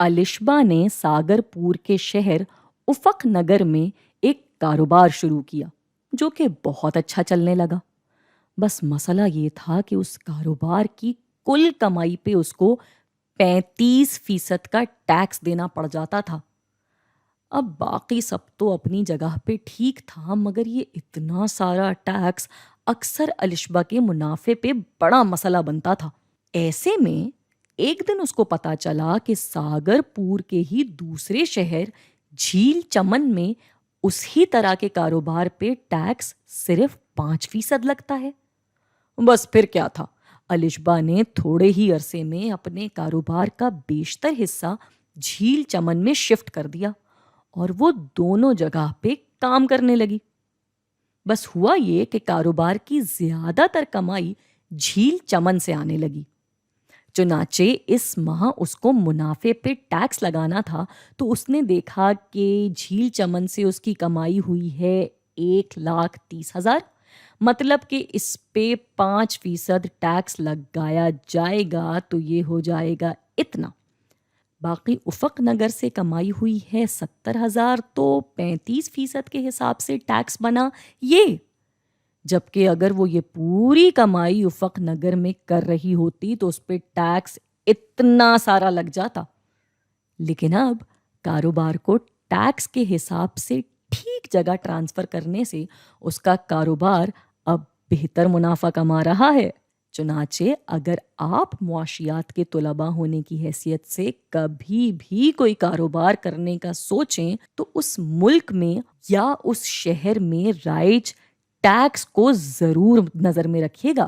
الشبا نے ساگرپور کے شہر افق نگر میں ایک کاروبار شروع کیا جو کہ بہت اچھا چلنے لگا۔ بس مسئلہ یہ تھا کہ اس کاروبار کی کل کمائی پہ اس کو 35% کا ٹیکس دینا پڑ جاتا تھا۔ اب باقی سب تو اپنی جگہ پہ ٹھیک تھا، مگر یہ اتنا سارا ٹیکس اکثر الشبا کے منافع پہ بڑا مسئلہ بنتا تھا۔ ایسے میں ایک دن اس کو پتا چلا کہ ساگرپور کے ہی دوسرے شہر جھیل چمن میں اسی طرح کے کاروبار پہ ٹیکس صرف 5% لگتا ہے۔ بس پھر کیا تھا، الشبا نے تھوڑے ہی عرصے میں اپنے کاروبار کا بیشتر حصہ جھیل چمن میں شفٹ کر دیا اور وہ دونوں جگہ پہ کام کرنے لگی۔ بس ہوا یہ کہ کاروبار کی زیادہ تر کمائی جھیل چمن سے آنے لگی۔ چنانچہ اس ماہ اس کو منافع پہ ٹیکس لگانا تھا تو اس نے دیکھا کہ جھیل چمن سے اس کی کمائی ہوئی ہے 1,30,000، مطلب کہ اس پہ 5% ٹیکس لگایا جائے گا تو یہ ہو جائے گا اتنا۔ باقی افق نگر سے کمائی ہوئی ہے 70,000 تو 35% کے حساب سے ٹیکس بنا یہ، جبکہ اگر وہ یہ پوری کمائی افق نگر میں کر رہی ہوتی تو اس پہ ٹیکس اتنا سارا لگ جاتا۔ لیکن اب کاروبار کو ٹیکس کے حساب سے ٹھیک جگہ ٹرانسفر کرنے سے اس کا کاروبار اب بہتر منافع کما رہا ہے۔ چنانچہ اگر آپ معاشیات کے طلباء ہونے کی حیثیت سے کبھی بھی کوئی کاروبار کرنے کا سوچیں تو اس ملک میں یا اس شہر میں رائج ٹیکس کو ضرور نظر میں رکھیے گا۔